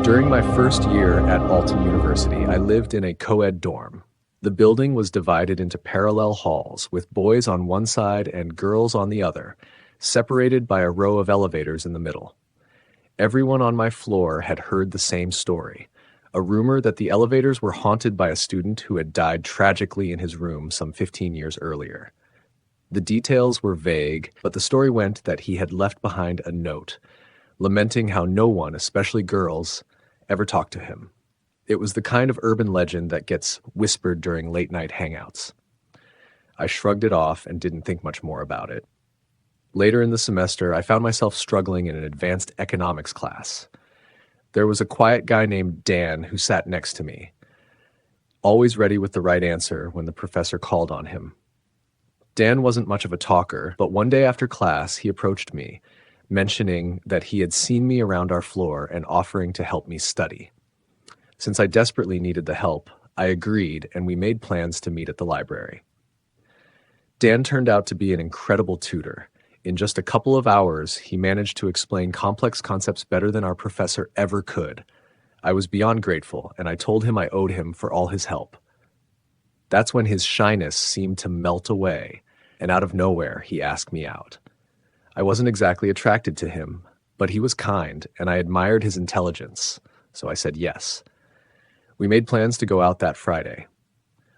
During my first year at Alton University, I lived in a co-ed dorm. The building was divided into parallel halls, with boys on one side and girls on the other, separated by a row of elevators in the middle. Everyone on my floor had heard the same story, a rumor that the elevators were haunted by a student who had died tragically in his room some 15 years earlier. The details were vague, but the story went that he had left behind a note, lamenting how no one, especially girls, ever talked to him. It was the kind of urban legend that gets whispered during late-night hangouts. I shrugged it off and didn't think much more about it. Later in the semester, I found myself struggling in an advanced economics class. There was a quiet guy named Dan who sat next to me, always ready with the right answer when the professor called on him. Dan wasn't much of a talker, but one day after class, he approached me, mentioning that he had seen me around our floor and offering to help me study. Since I desperately needed the help, I agreed, and we made plans to meet at the library. Dan turned out to be an incredible tutor. In just a couple of hours, he managed to explain complex concepts better than our professor ever could. I was beyond grateful, and I told him I owed him for all his help. That's when his shyness seemed to melt away, and out of nowhere, he asked me out. I wasn't exactly attracted to him, but he was kind, and I admired his intelligence, so I said yes. We made plans to go out that Friday.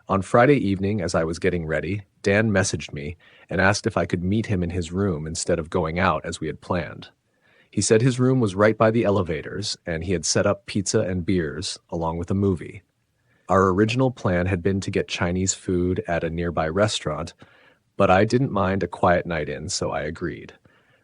On Friday evening, as I was getting ready, Dan messaged me and asked if I could meet him in his room instead of going out as we had planned. He said his room was right by the elevators, and he had set up pizza and beers, along with a movie. Our original plan had been to get Chinese food at a nearby restaurant, but I didn't mind a quiet night in, so I agreed.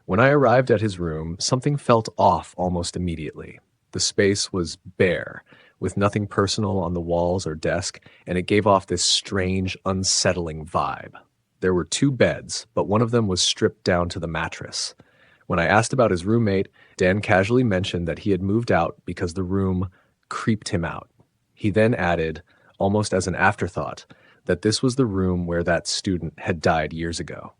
When I arrived at his room, something felt off almost immediately. The space was bare, with nothing personal on the walls or desk, and it gave off this strange, unsettling vibe. There were 2 beds, but one of them was stripped down to the mattress. When I asked about his roommate, Dan casually mentioned that he had moved out because the room creeped him out. He then added, almost as an afterthought, that this was the room where that student had died years ago.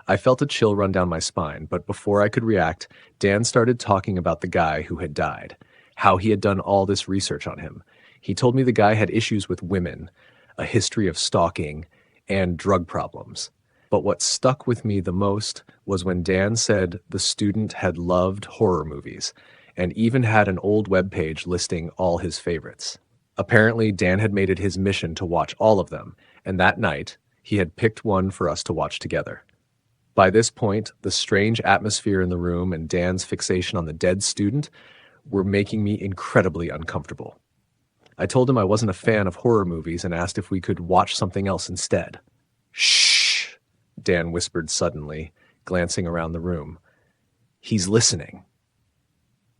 I felt a chill run down my spine, but before I could react, Dan started talking about the guy who had died, how he had done all this research on him. He told me the guy had issues with women, a history of stalking, and drug problems. But what stuck with me the most was when Dan said the student had loved horror movies, and even had an old webpage listing all his favorites. Apparently, Dan had made it his mission to watch all of them, and that night, he had picked one for us to watch together. By this point, the strange atmosphere in the room and Dan's fixation on the dead student were making me incredibly uncomfortable. I told him I wasn't a fan of horror movies and asked if we could watch something else instead. "Shh," Dan whispered suddenly, glancing around the room. "He's listening."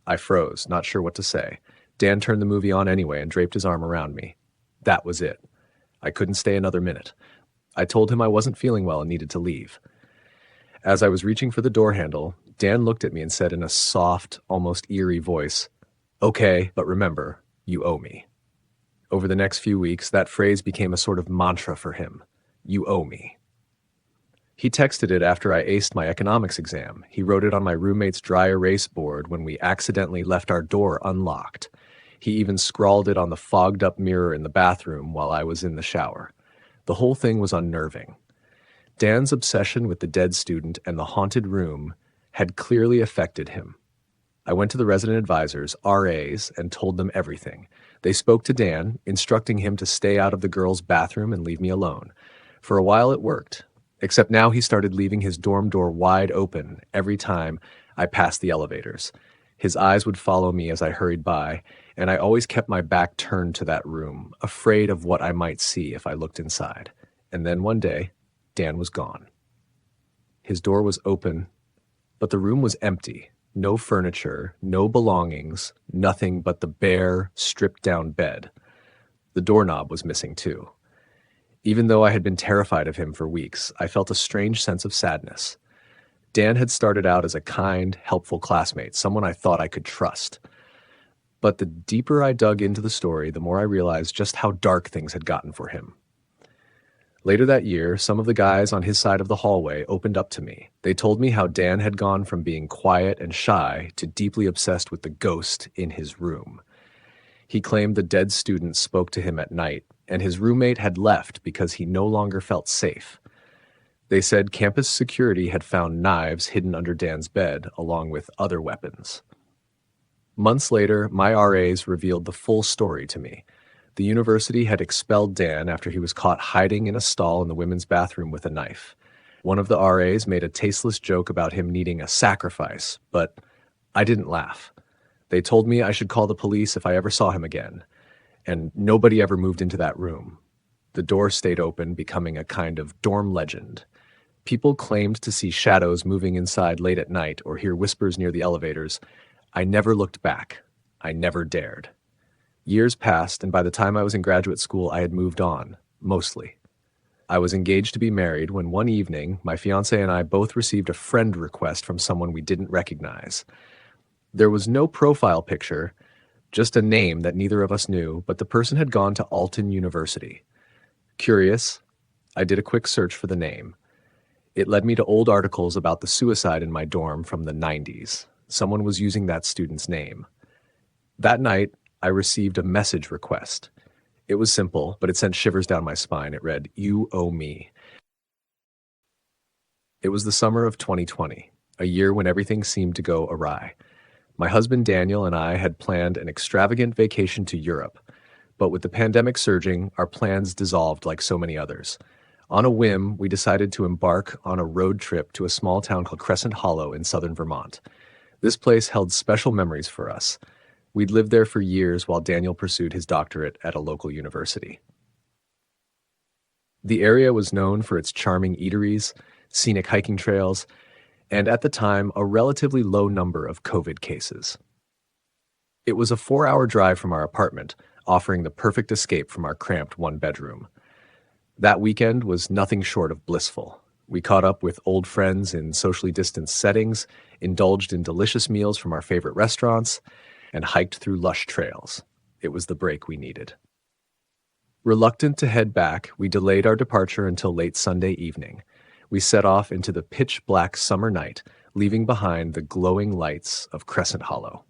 I froze, not sure what to say. Dan turned the movie on anyway and draped his arm around me. That was it. I couldn't stay another minute. I told him I wasn't feeling well and needed to leave. As I was reaching for the door handle, Dan looked at me and said in a soft, almost eerie voice, "Okay, but remember, you owe me." Over the next few weeks, that phrase became a sort of mantra for him. You owe me. He texted it after I aced my economics exam. He wrote it on my roommate's dry erase board when we accidentally left our door unlocked. He even scrawled it on the fogged-up mirror in the bathroom while I was in the shower. The whole thing was unnerving. Dan's obsession with the dead student and the haunted room had clearly affected him. I went to the resident advisors, RAs, and told them everything. They spoke to Dan, instructing him to stay out of the girls' bathroom and leave me alone. For a while it worked, except now he started leaving his dorm door wide open every time I passed the elevators. His eyes would follow me as I hurried by, and I always kept my back turned to that room, afraid of what I might see if I looked inside. And then one day, Dan was gone. His door was open, but the room was empty. No furniture, no belongings, nothing but the bare, stripped-down bed. The doorknob was missing too. Even though I had been terrified of him for weeks, I felt a strange sense of sadness. Dan had started out as a kind, helpful classmate, someone I thought I could trust. But the deeper I dug into the story, the more I realized just how dark things had gotten for him. Later that year, some of the guys on his side of the hallway opened up to me. They told me how Dan had gone from being quiet and shy to deeply obsessed with the ghost in his room. He claimed the dead student spoke to him at night, and his roommate had left because he no longer felt safe. They said campus security had found knives hidden under Dan's bed, along with other weapons. Months later, my RAs revealed the full story to me. The university had expelled Dan after he was caught hiding in a stall in the women's bathroom with a knife. One of the RAs made a tasteless joke about him needing a sacrifice, but I didn't laugh. They told me I should call the police if I ever saw him again, and nobody ever moved into that room. The door stayed open, becoming a kind of dorm legend. People claimed to see shadows moving inside late at night or hear whispers near the elevators. I never looked back. I never dared. Years passed, and by the time I was in graduate school, I had moved on, mostly. I was engaged to be married when one evening, my fiancé and I both received a friend request from someone we didn't recognize. There was no profile picture, just a name that neither of us knew, but the person had gone to Alton University. Curious, I did a quick search for the name. It led me to old articles about the suicide in my dorm from the 90s. Someone was using that student's name. That night, I received a message request. It was simple, but it sent shivers down my spine. It read, "You owe me." It was the summer of 2020, a year when everything seemed to go awry. My husband Daniel and I had planned an extravagant vacation to Europe, but with the pandemic surging, our plans dissolved like so many others. On a whim, we decided to embark on a road trip to a small town called Crescent Hollow in southern Vermont. This place held special memories for us. We'd lived there for years while Daniel pursued his doctorate at a local university. The area was known for its charming eateries, scenic hiking trails, and at the time, a relatively low number of COVID cases. It was a 4-hour drive from our apartment, offering the perfect escape from our cramped one-bedroom. That weekend was nothing short of blissful. We caught up with old friends in socially distanced settings, indulged in delicious meals from our favorite restaurants, and hiked through lush trails. It was the break we needed. Reluctant to head back, we delayed our departure until late Sunday evening. We set off into the pitch-black summer night, leaving behind the glowing lights of Crescent Hollow.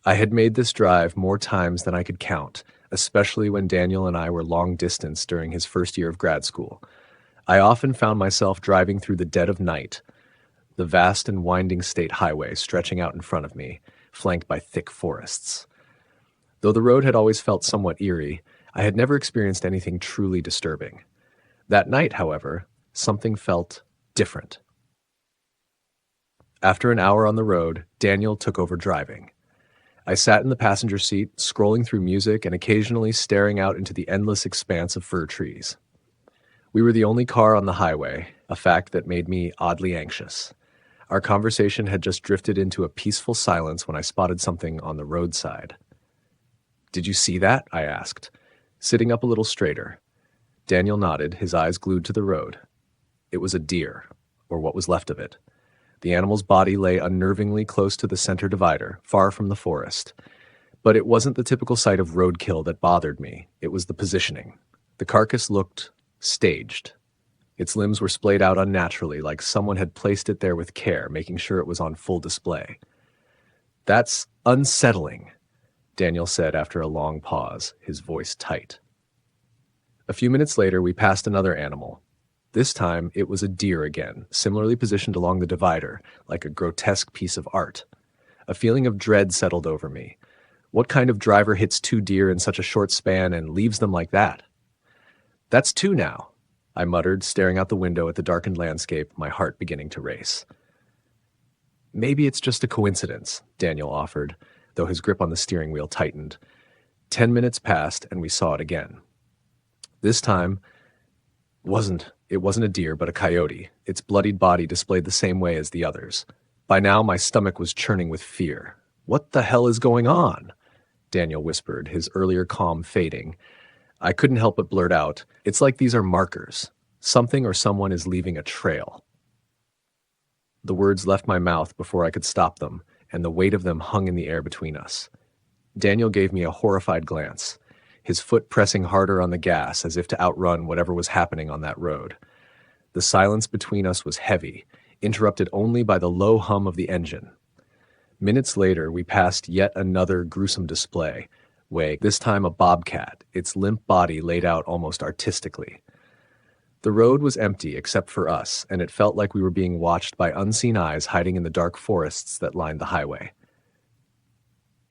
I had made this drive more times than I could count, especially when Daniel and I were long distance during his first year of grad school. I often found myself driving through the dead of night, the vast and winding state highway stretching out in front of me, flanked by thick forests. Though the road had always felt somewhat eerie, I had never experienced anything truly disturbing. That night, however, something felt different. After an hour on the road, Daniel took over driving. I sat in the passenger seat, scrolling through music and occasionally staring out into the endless expanse of fir trees. We were the only car on the highway, a fact that made me oddly anxious. Our conversation had just drifted into a peaceful silence when I spotted something on the roadside. "Did you see that?" I asked, sitting up a little straighter. Daniel nodded, his eyes glued to the road. It was a deer, or what was left of it. The animal's body lay unnervingly close to the center divider, far from the forest. But it wasn't the typical sight of roadkill that bothered me. It was the positioning. The carcass looked staged. Its limbs were splayed out unnaturally, like someone had placed it there with care, making sure it was on full display. "That's unsettling," Daniel said after a long pause, his voice tight. A few minutes later, we passed another animal. This time, it was a deer again, similarly positioned along the divider, like a grotesque piece of art. A feeling of dread settled over me. What kind of driver hits 2 deer in such a short span and leaves them like that? "That's 2 now," I muttered, staring out the window at the darkened landscape, my heart beginning to race. "Maybe it's just a coincidence," Daniel offered, though his grip on the steering wheel tightened. 10 minutes passed, and we saw it again. This time, it wasn't a deer, but a coyote. Its bloodied body displayed the same way as the others. By now, my stomach was churning with fear. "What the hell is going on?" Daniel whispered, his earlier calm fading. I couldn't help but blurt out, "It's like these are markers. Something or someone is leaving a trail." The words left my mouth before I could stop them, and the weight of them hung in the air between us. Daniel gave me a horrified glance. his foot pressing harder on the gas as if to outrun whatever was happening on that road. The silence between us was heavy, interrupted only by the low hum of the engine. Minutes later, we passed yet another gruesome display, this time a bobcat, its limp body laid out almost artistically. The road was empty except for us, and it felt like we were being watched by unseen eyes hiding in the dark forests that lined the highway.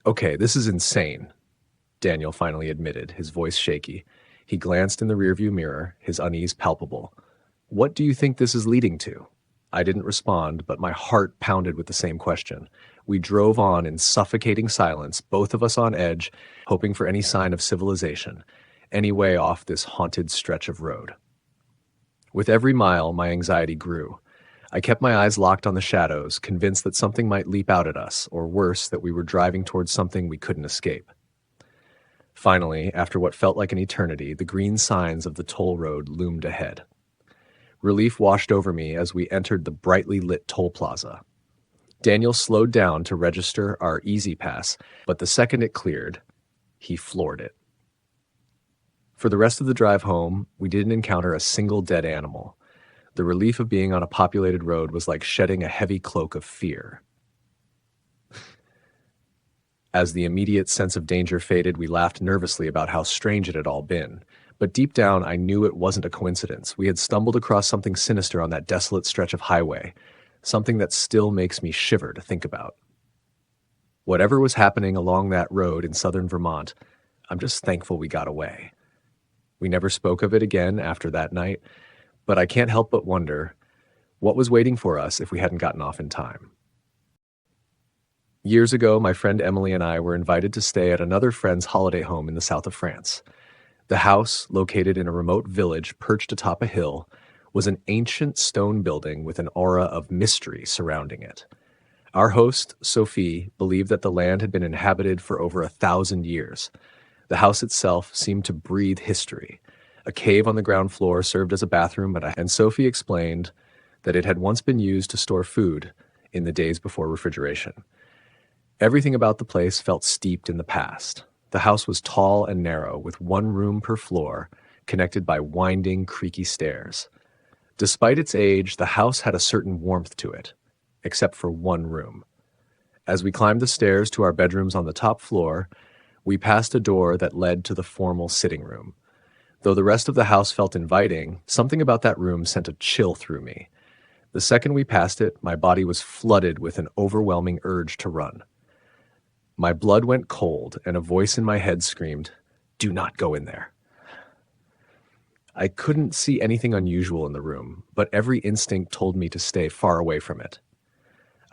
"Okay, this is insane," Daniel finally admitted, his voice shaky. He glanced in the rearview mirror, his unease palpable. "What do you think this is leading to?" I didn't respond, but my heart pounded with the same question. We drove on in suffocating silence, both of us on edge, hoping for any sign of civilization, any way off this haunted stretch of road. With every mile, my anxiety grew. I kept my eyes locked on the shadows, convinced that something might leap out at us, or worse, that we were driving towards something we couldn't escape. Finally, after what felt like an eternity, the green signs of the toll road loomed ahead. Relief washed over me as we entered the brightly lit toll plaza. Daniel slowed down to register our Easy Pass, but the second it cleared, he floored it. For the rest of the drive home, we didn't encounter a single dead animal. The relief of being on a populated road was like shedding a heavy cloak of fear. As the immediate sense of danger faded, we laughed nervously about how strange it had all been. But deep down, I knew it wasn't a coincidence. We had stumbled across something sinister on that desolate stretch of highway, something that still makes me shiver to think about. Whatever was happening along that road in southern Vermont, I'm just thankful we got away. We never spoke of it again after that night, but I can't help but wonder what was waiting for us if we hadn't gotten off in time. Years ago, my friend Emily and I were invited to stay at another friend's holiday home in the south of France. The house, located in a remote village perched atop a hill, was an ancient stone building with an aura of mystery surrounding it. Our host, Sophie, believed that the land had been inhabited for over 1,000 years. The house itself seemed to breathe history. A cave on the ground floor served as a bathroom, and Sophie explained that it had once been used to store food in the days before refrigeration. Everything about the place felt steeped in the past. The house was tall and narrow, with one room per floor, connected by winding, creaky stairs. Despite its age, the house had a certain warmth to it, except for one room. As we climbed the stairs to our bedrooms on the top floor, we passed a door that led to the formal sitting room. Though the rest of the house felt inviting, something about that room sent a chill through me. The second we passed it, my body was flooded with an overwhelming urge to run. My blood went cold, and a voice in my head screamed, "Do not go in there." I couldn't see anything unusual in the room, but every instinct told me to stay far away from it.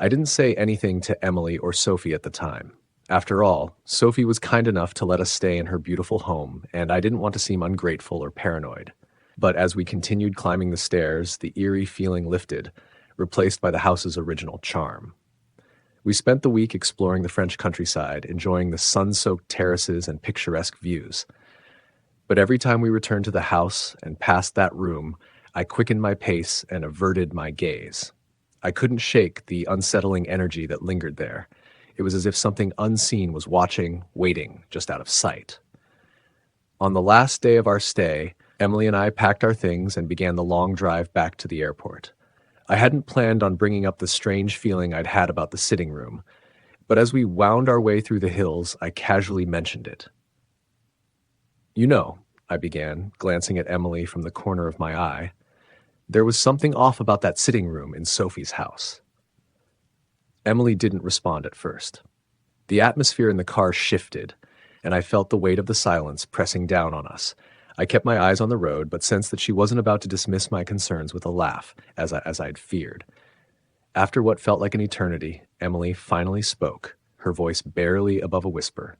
I didn't say anything to Emily or Sophie at the time. After all, Sophie was kind enough to let us stay in her beautiful home, and I didn't want to seem ungrateful or paranoid. But as we continued climbing the stairs, the eerie feeling lifted, replaced by the house's original charm. We spent the week exploring the French countryside, enjoying the sun-soaked terraces and picturesque views. But every time we returned to the house and passed that room, I quickened my pace and averted my gaze. I couldn't shake the unsettling energy that lingered there. It was as if something unseen was watching, waiting, just out of sight. On the last day of our stay, Emily and I packed our things and began the long drive back to the airport. I hadn't planned on bringing up the strange feeling I'd had about the sitting room, but as we wound our way through the hills, I casually mentioned it. "You know," I began, glancing at Emily from the corner of my eye, "there was something off about that sitting room in Sophie's house." Emily didn't respond at first. The atmosphere in the car shifted, and I felt the weight of the silence pressing down on us. I kept my eyes on the road, but sensed that she wasn't about to dismiss my concerns with a laugh, as I'd feared. After what felt like an eternity, Emily finally spoke, her voice barely above a whisper.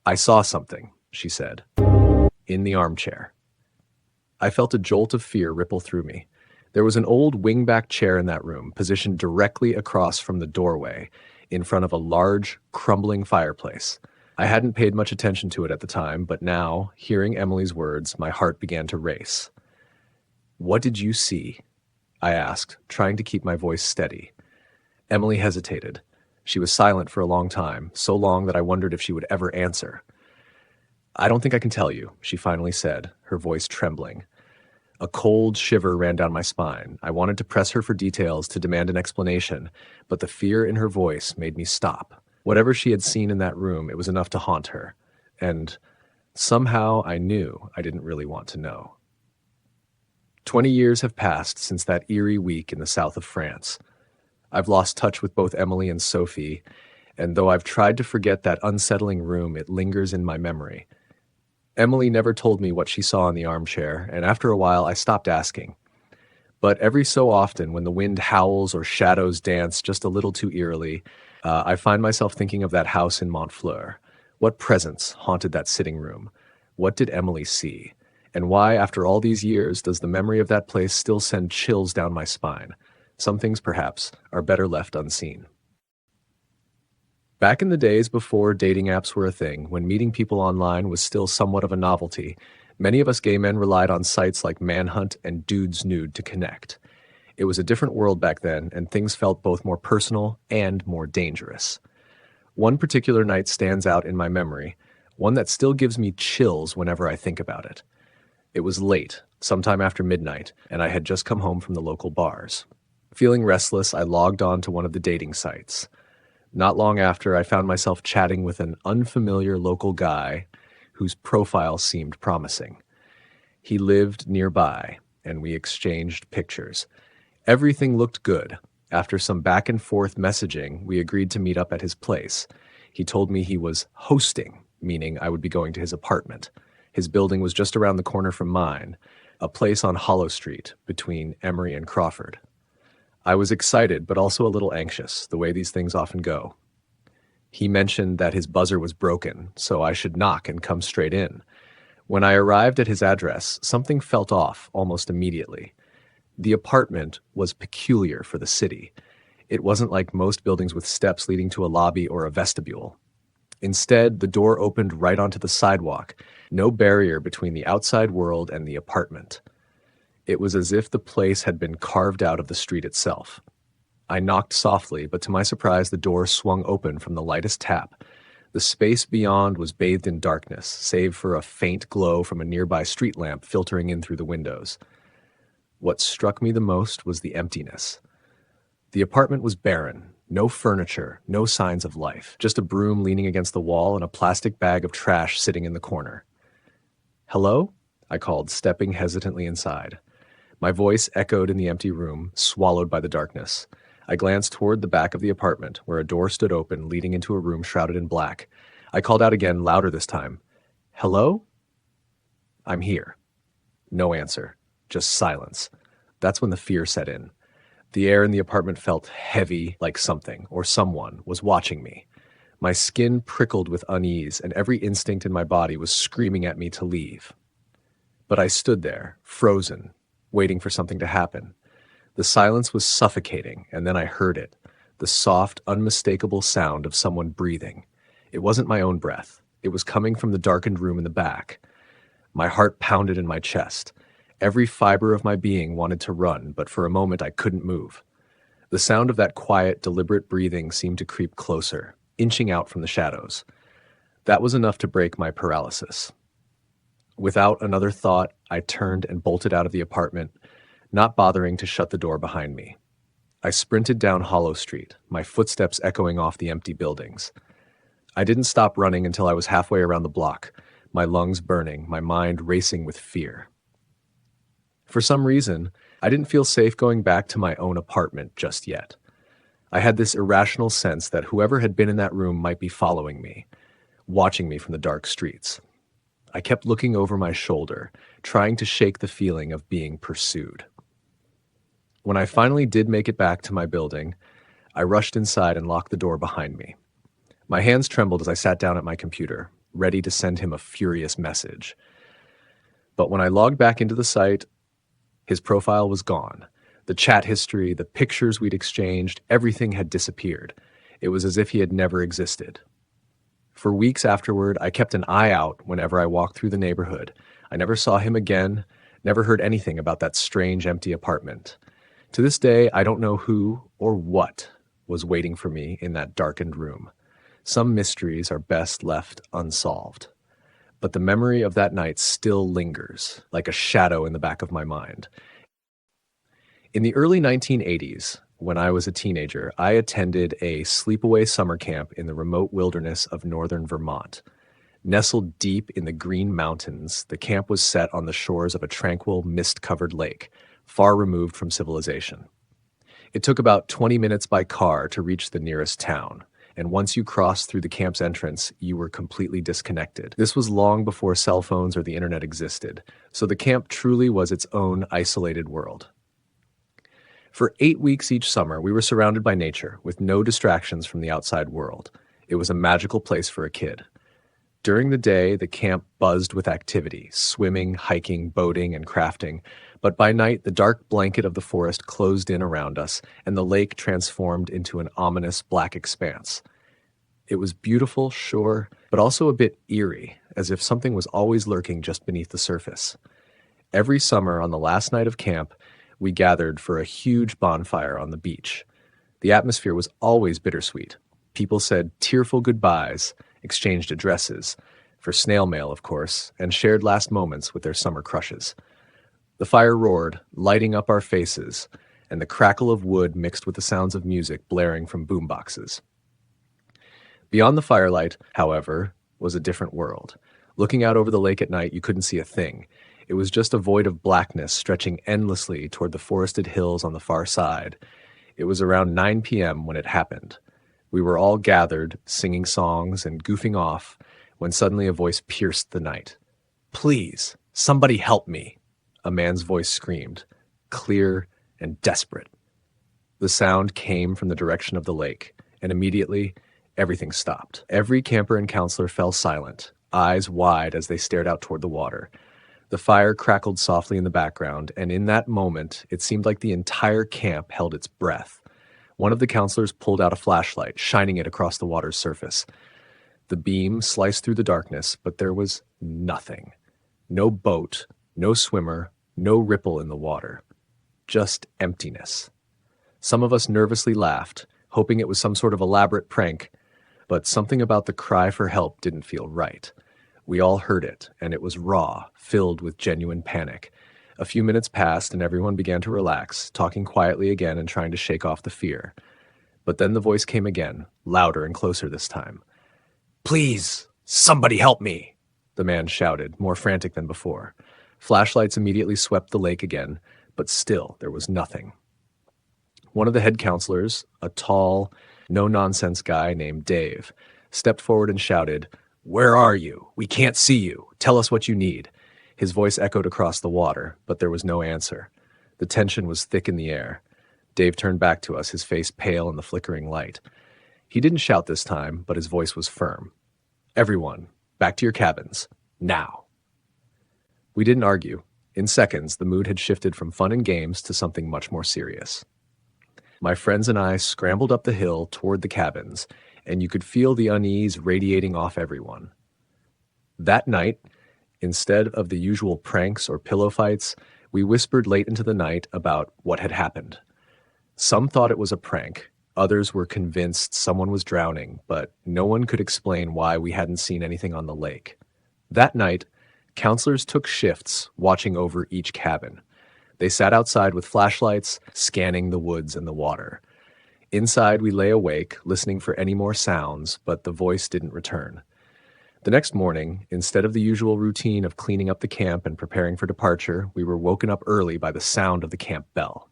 "I saw something," she said, "in the armchair." I felt a jolt of fear ripple through me. There was an old wingback chair in that room, positioned directly across from the doorway, in front of a large, crumbling fireplace. I hadn't paid much attention to it at the time, but now, hearing Emily's words, my heart began to race. "What did you see?" I asked, trying to keep my voice steady. Emily hesitated. She was silent for a long time, so long that I wondered if she would ever answer. I don't think I can tell you, she finally said, her voice trembling. A cold shiver ran down my spine. I wanted to press her for details, to demand an explanation, but the fear in her voice made me stop. Whatever she had seen in that room, it was enough to haunt her. And somehow I knew I didn't really want to know. 20 years have passed since that eerie week in the south of France. I've lost touch with both Emily and Sophie, and though I've tried to forget that unsettling room, it lingers in my memory. Emily never told me what she saw in the armchair, and after a while I stopped asking. But every so often, when the wind howls or shadows dance just a little too eerily, I find myself thinking of that house in Montfleur. What presence haunted that sitting room? What did Emily see? And why, after all these years, does the memory of that place still send chills down my spine? Some things, perhaps, are better left unseen. Back in the days before dating apps were a thing, when meeting people online was still somewhat of a novelty, many of us gay men relied on sites like Manhunt and Dudes Nude to connect. It was a different world back then, and things felt both more personal and more dangerous. One particular night stands out in my memory, one that still gives me chills whenever I think about it. It was late, sometime after midnight, and I had just come home from the local bars. Feeling restless, I logged on to one of the dating sites. Not long after, I found myself chatting with an unfamiliar local guy whose profile seemed promising. He lived nearby, and we exchanged pictures. Everything looked good. After some back and forth messaging, we agreed to meet up at his place. He told me he was hosting, meaning I would be going to his apartment. His building was just around the corner from mine, a place on Hollow Street between Emery and Crawford. I was excited, but also a little anxious, the way these things often go. He mentioned that his buzzer was broken, so I should knock and come straight in. When I arrived at his address, something felt off almost immediately. The apartment was peculiar for the city. It wasn't like most buildings with steps leading to a lobby or a vestibule. Instead, the door opened right onto the sidewalk, no barrier between the outside world and the apartment. It was as if the place had been carved out of the street itself. I knocked softly, but to my surprise, the door swung open from the lightest tap. The space beyond was bathed in darkness, save for a faint glow from a nearby street lamp filtering in through the windows. What struck me the most was the emptiness. The apartment was barren, no furniture, no signs of life, just a broom leaning against the wall and a plastic bag of trash sitting in the corner. "Hello?" I called, stepping hesitantly inside. My voice echoed in the empty room, swallowed by the darkness. I glanced toward the back of the apartment, where a door stood open, leading into a room shrouded in black. I called out again, louder this time. "Hello?" "I'm here." No answer, just silence. That's when the fear set in. The air in the apartment felt heavy, like something, or someone, was watching me. My skin prickled with unease, and every instinct in my body was screaming at me to leave. But I stood there, frozen, waiting for something to happen. The silence was suffocating, and then I heard it, the soft, unmistakable sound of someone breathing. It wasn't my own breath. It was coming from the darkened room in the back. My heart pounded in my chest. Every fiber of my being wanted to run, but for a moment I couldn't move. The sound of that quiet, deliberate breathing seemed to creep closer, inching out from the shadows. That was enough to break my paralysis. Without another thought, I turned and bolted out of the apartment, not bothering to shut the door behind me. I sprinted down Hollow Street, my footsteps echoing off the empty buildings. I didn't stop running until I was halfway around the block, my lungs burning, my mind racing with fear. For some reason, I didn't feel safe going back to my own apartment just yet. I had this irrational sense that whoever had been in that room might be following me, watching me from the dark streets. I kept looking over my shoulder, trying to shake the feeling of being pursued. When I finally did make it back to my building, I rushed inside and locked the door behind me. My hands trembled as I sat down at my computer, ready to send him a furious message. But when I logged back into the site, his profile was gone. The chat history, the pictures we'd exchanged, everything had disappeared. It was as if he had never existed. For weeks afterward, I kept an eye out whenever I walked through the neighborhood. I never saw him again, never heard anything about that strange empty apartment. To this day, I don't know who or what was waiting for me in that darkened room. Some mysteries are best left unsolved. but the memory of that night still lingers, like a shadow in the back of my mind. In the early 1980s, when I was a teenager, I attended a sleepaway summer camp in the remote wilderness of northern Vermont. Nestled deep in the Green Mountains, the camp was set on the shores of a tranquil, mist-covered lake, far removed from civilization. It took about 20 minutes by car to reach the nearest town, and once you crossed through the camp's entrance, you were completely disconnected. This was long before cell phones or the internet existed, so the camp truly was its own isolated world. For 8 weeks each summer, we were surrounded by nature, with no distractions from the outside world. It was a magical place for a kid. During the day, the camp buzzed with activity, swimming, hiking, boating, and crafting, but by night, the dark blanket of the forest closed in around us, and the lake transformed into an ominous black expanse. It was beautiful, sure, but also a bit eerie, as if something was always lurking just beneath the surface. Every summer, on the last night of camp, we gathered for a huge bonfire on the beach. The atmosphere was always bittersweet. People said tearful goodbyes, exchanged addresses, for snail mail, of course, and shared last moments with their summer crushes. The fire roared, lighting up our faces, and the crackle of wood mixed with the sounds of music blaring from boomboxes. Beyond the firelight, however, was a different world. Looking out over the lake at night, you couldn't see a thing. It was just a void of blackness stretching endlessly toward the forested hills on the far side. It was around 9 p.m. when it happened. We were all gathered, singing songs and goofing off, when suddenly a voice pierced the night. "Please, somebody help me," a man's voice screamed, clear and desperate. The sound came from the direction of the lake, and immediately, everything stopped. Every camper and counselor fell silent, eyes wide as they stared out toward the water. The fire crackled softly in the background, and in that moment, it seemed like the entire camp held its breath. One of the counselors pulled out a flashlight, shining it across the water's surface. The beam sliced through the darkness, but there was nothing. No boat, no swimmer, no ripple in the water. Just emptiness. Some of us nervously laughed, hoping it was some sort of elaborate prank, but something about the cry for help didn't feel right. We all heard it, and it was raw, filled with genuine panic. A few minutes passed, and everyone began to relax, talking quietly again and trying to shake off the fear. But then the voice came again, louder and closer this time. "Please, somebody help me," the man shouted, more frantic than before. Flashlights immediately swept the lake again, but still there was nothing. One of the head counselors, a tall, no-nonsense guy named Dave, stepped forward and shouted, "Where are you? We can't see you. Tell us what you need." His voice echoed across the water, but there was no answer. The tension was thick in the air. Dave turned back to us, his face pale in the flickering light. He didn't shout this time, but his voice was firm. "Everyone, back to your cabins. Now." We didn't argue. In seconds, the mood had shifted from fun and games to something much more serious. My friends and I scrambled up the hill toward the cabins, and you could feel the unease radiating off everyone. That night, instead of the usual pranks or pillow fights, we whispered late into the night about what had happened. Some thought it was a prank, others were convinced someone was drowning, but no one could explain why we hadn't seen anything on the lake. That night, counselors took shifts watching over each cabin. They sat outside with flashlights, scanning the woods and the water. Inside, we lay awake, listening for any more sounds, but the voice didn't return. The next morning, instead of the usual routine of cleaning up the camp and preparing for departure, we were woken up early by the sound of the camp bell.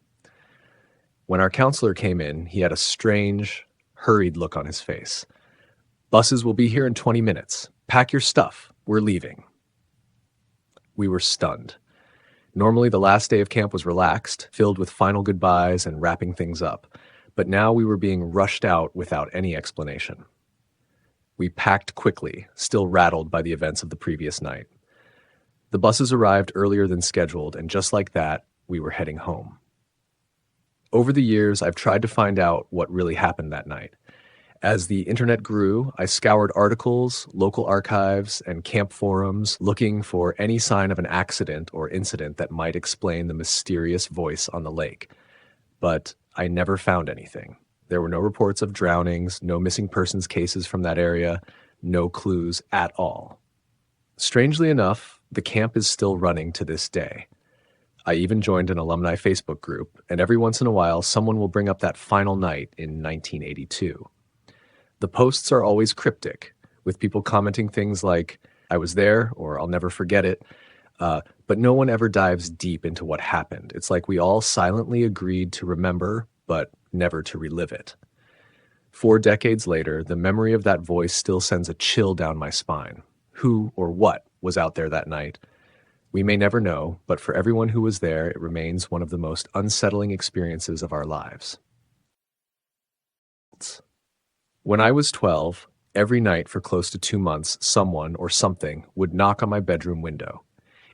When our counselor came in, he had a strange, hurried look on his face. "Buses will be here in 20 minutes. Pack your stuff. We're leaving." We were stunned. Normally, the last day of camp was relaxed, filled with final goodbyes and wrapping things up. But now we were being rushed out without any explanation. We packed quickly, still rattled by the events of the previous night. The buses arrived earlier than scheduled, and just like that, we were heading home. Over the years, I've tried to find out what really happened that night. As the internet grew, I scoured articles, local archives, and camp forums looking for any sign of an accident or incident that might explain the mysterious voice on the lake. But I never found anything. There were no reports of drownings, no missing persons cases from that area, no clues at all. Strangely enough, the camp is still running to this day. I even joined an alumni Facebook group, and every once in a while, someone will bring up that final night in 1982. The posts are always cryptic, with people commenting things like, "I was there," or "I'll never forget it," but no one ever dives deep into what happened. It's like we all silently agreed to remember, but never to relive it. 4 decades later, the memory of that voice still sends a chill down my spine. Who or what was out there that night? We may never know, but for everyone who was there, it remains one of the most unsettling experiences of our lives. When I was 12, every night for close to 2 months, someone or something would knock on my bedroom window.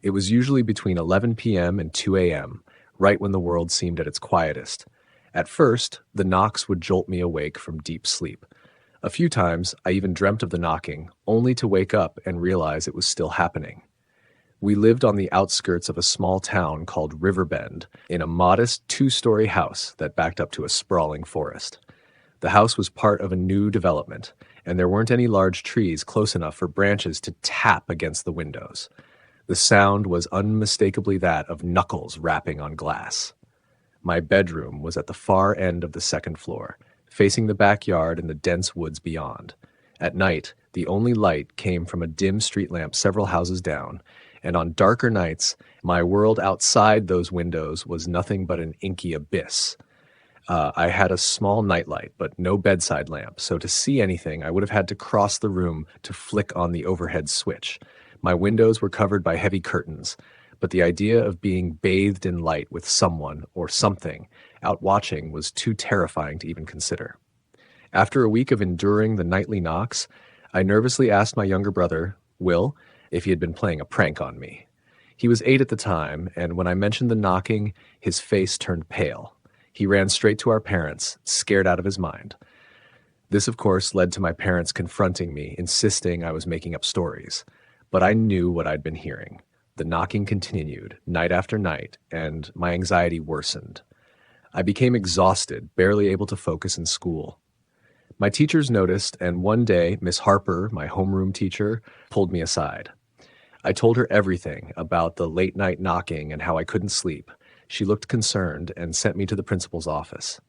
It was usually between 11 p.m. and 2 a.m., right when the world seemed at its quietest. At first, the knocks would jolt me awake from deep sleep. A few times, I even dreamt of the knocking, only to wake up and realize it was still happening. We lived on the outskirts of a small town called Riverbend in a modest 2-story house that backed up to a sprawling forest. The house was part of a new development, and there weren't any large trees close enough for branches to tap against the windows. The sound was unmistakably that of knuckles rapping on glass. My bedroom was at the far end of the second floor, facing the backyard and the dense woods beyond. At night, the only light came from a dim street lamp several houses down, and on darker nights, my world outside those windows was nothing but an inky abyss. I had a small nightlight, but no bedside lamp, so to see anything, I would have had to cross the room to flick on the overhead switch. My windows were covered by heavy curtains, but the idea of being bathed in light with someone or something out watching was too terrifying to even consider. After a week of enduring the nightly knocks, I nervously asked my younger brother, Will, if he had been playing a prank on me. He was 8 at the time, and when I mentioned the knocking, his face turned pale. He ran straight to our parents, scared out of his mind. This, of course, led to my parents confronting me, insisting I was making up stories. But I knew what I'd been hearing. The knocking continued, night after night, and my anxiety worsened. I became exhausted, barely able to focus in school. My teachers noticed, and one day, Miss Harper, my homeroom teacher, pulled me aside. I told her everything about the late-night knocking and how I couldn't sleep. She looked concerned and sent me to the principal's office.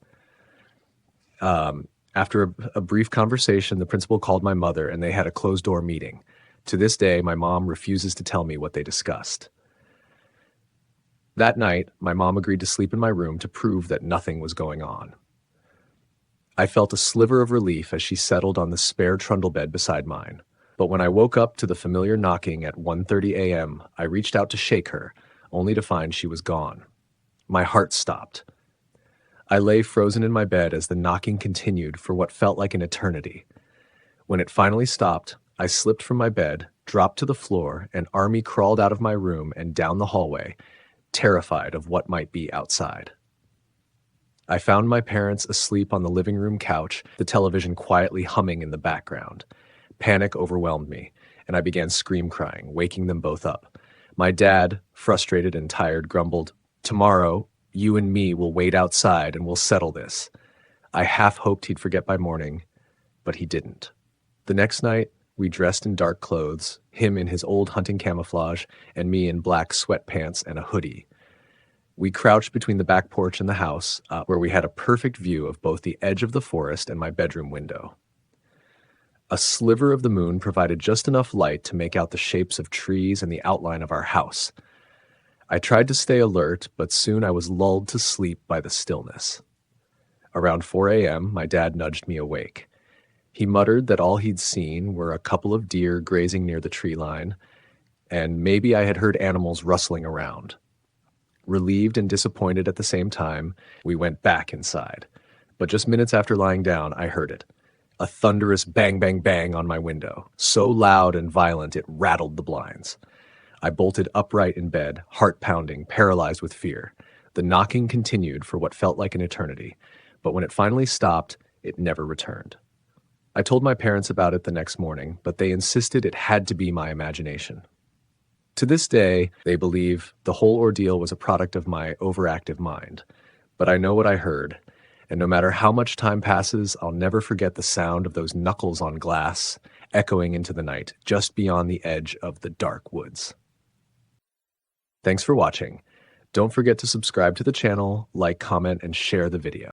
After a brief conversation, the principal called my mother, and they had a closed-door meeting. To this day, my mom refuses to tell me what they discussed. That night, my mom agreed to sleep in my room to prove that nothing was going on. I felt a sliver of relief as she settled on the spare trundle bed beside mine. But when I woke up to the familiar knocking at 1:30 a.m., I reached out to shake her, only to find she was gone. My heart stopped. I lay frozen in my bed as the knocking continued for what felt like an eternity. When it finally stopped, I slipped from my bed, dropped to the floor, and Army crawled out of my room and down the hallway, terrified of what might be outside. I found my parents asleep on the living room couch, the television quietly humming in the background. Panic overwhelmed me, and I began scream-crying, waking them both up. My dad, frustrated and tired, grumbled, "Tomorrow, you and me will wait outside and we'll settle this." I half hoped he'd forget by morning, but he didn't. The next night, we dressed in dark clothes, him in his old hunting camouflage, and me in black sweatpants and a hoodie. We crouched between the back porch and the house, where we had a perfect view of both the edge of the forest and my bedroom window. A sliver of the moon provided just enough light to make out the shapes of trees and the outline of our house. I tried to stay alert, but soon I was lulled to sleep by the stillness. Around 4 a.m., my dad nudged me awake. He muttered that all he'd seen were a couple of deer grazing near the tree line, and maybe I had heard animals rustling around. Relieved and disappointed at the same time, we went back inside. But just minutes after lying down, I heard it. A thunderous bang, bang, bang on my window, so loud and violent it rattled the blinds. I bolted upright in bed, heart pounding, paralyzed with fear. The knocking continued for what felt like an eternity, but when it finally stopped, it never returned. I told my parents about it the next morning, but they insisted it had to be my imagination. To this day, they believe the whole ordeal was a product of my overactive mind. But I know what I heard, and no matter how much time passes, I'll never forget the sound of those knuckles on glass, echoing into the night just beyond the edge of the dark woods. Thanks for watching. Don't forget to subscribe to the channel, like, comment, and share the video.